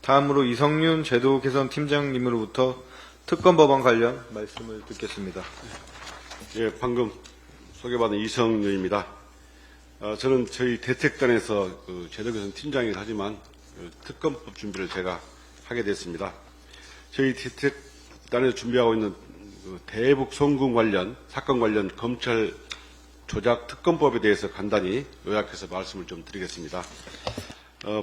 다음으로 이성윤 제도 개선 팀장님으로부터 특검 법안 관련 말씀을 듣겠습니다. 예, 방금 소개받은 이성윤입니다. 저는 저희 대책단에서 제도 개선 팀장이긴 하지만 특검법 준비를 제가 하게 됐습니다. 저희 대책단에서 준비하고 있는 대북 송금 관련 사건 관련 검찰 조작 특검법에 대해서 간단히 요약해서 말씀을 좀 드리겠습니다.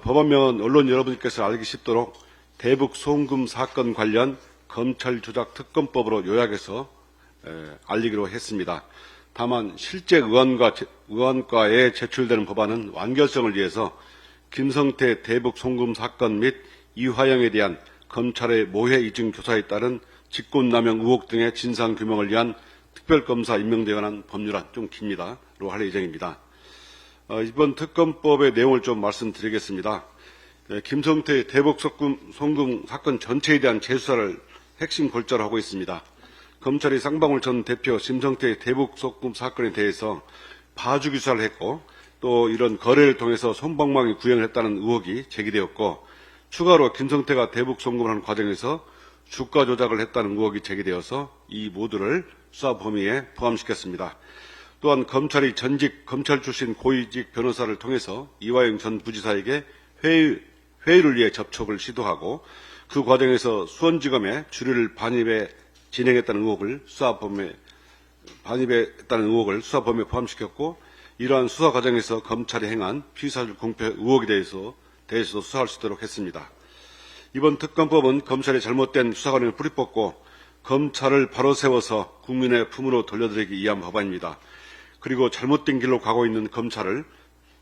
법안명은 언론 여러분께서 알기 쉽도록 대북 송금 사건 관련 검찰 조작 특검법으로 요약해서 알리기로 했습니다. 다만 실제 의원과에 제출되는 법안은 완결성을 위해서 김성태 대북 송금 사건 및 이화영에 대한 검찰의 모해 이중 교사에 따른 직권남용 의혹 등의 진상 규명을 위한 특별검사 임명되어 관한 법률안 좀 깁니다.로 할 예정입니다. 이번 특검법의 내용을 좀 말씀드리겠습니다. 김성태 대북 송금 사건 전체에 대한 재수사를 핵심 골자로 하고 있습니다. 검찰이 쌍방울 전 대표 김성태 대북 송금 사건에 대해서 봐주기 수사를 했고 또 이런 거래를 통해서 솜방망이 구형을 했다는 의혹이 제기되었고 추가로 김성태가 대북 송금을 하는 과정에서 주가 조작을 했다는 의혹이 제기되어서 이 모두를 수사 범위에 포함시켰습니다. 또한 검찰이 전직 검찰 출신 고위직 변호사를 통해서 이화영 전 부지사에게 회의를 위해 접촉을 시도하고 그 과정에서 수원지검에 주류를 반입해 진행했다는 의혹을 수사 범위에 포함시켰고 이러한 수사 과정에서 검찰이 행한 피의사실 공표 의혹에 대해서도 수사할 수 있도록 했습니다. 이번 특검법은 검찰의 잘못된 수사 과정을 뿌리뽑고 검찰을 바로 세워서 국민의 품으로 돌려드리기 위한 법안입니다. 그리고 잘못된 길로 가고 있는 검찰을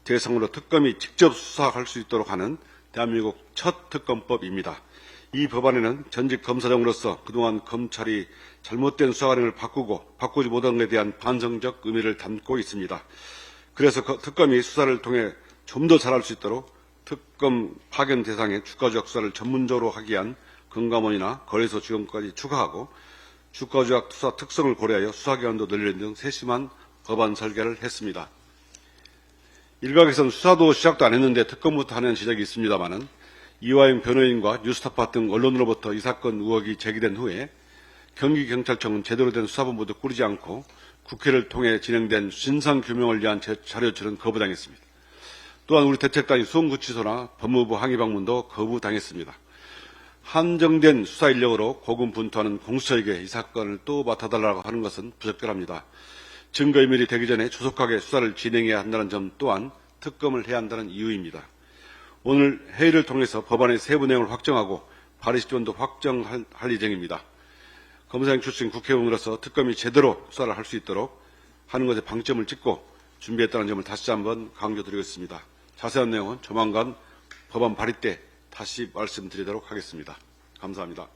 대상으로 특검이 직접 수사할 수 있도록 하는 대한민국 첫 특검법입니다. 이 법안에는 전직 검사장으로서 그동안 검찰이 잘못된 수사 과정을 바꾸지 못한 것에 대한 반성적 의미를 담고 있습니다. 그래서 특검이 수사를 통해 좀 더 잘할 수 있도록 특검 파견 대상의 주가 조작 수사를 전문적으로 하기 위한 금감원이나 거래소 지검까지 추가하고 주가 조작 수사 특성을 고려하여 수사기관도 늘리는 등 세심한 법안 설계를 했습니다. 일각에서는 수사도 시작도 안 했는데 특검부터 하는 지적이 있습니다마는 이화영 변호인과 뉴스타파 등 언론으로부터 이 사건 의혹이 제기된 후에 경기경찰청은 제대로 된 수사본부도 꾸리지 않고 국회를 통해 진행된 진상규명을 위한 자료출은 거부당했습니다. 또한 우리 대책단이 수원구치소나 법무부 항의방문도 거부당했습니다. 한정된 수사 인력으로 고군분투하는 공수처에게 이 사건을 또 맡아달라고 하는 것은 부적절합니다. 증거인멸이 되기 전에 조속하게 수사를 진행해야 한다는 점 또한 특검을 해야 한다는 이유입니다. 오늘 회의를 통해서 법안의 세부 내용을 확정하고 발의 시점도 확정할 예정입니다. 검사장 출신 국회의원으로서 특검이 제대로 수사를 할 수 있도록 하는 것에 방점을 찍고 준비했다는 점을 다시 한번 강조드리겠습니다. 자세한 내용은 조만간 법안 발의 때 다시 말씀드리도록 하겠습니다. 감사합니다.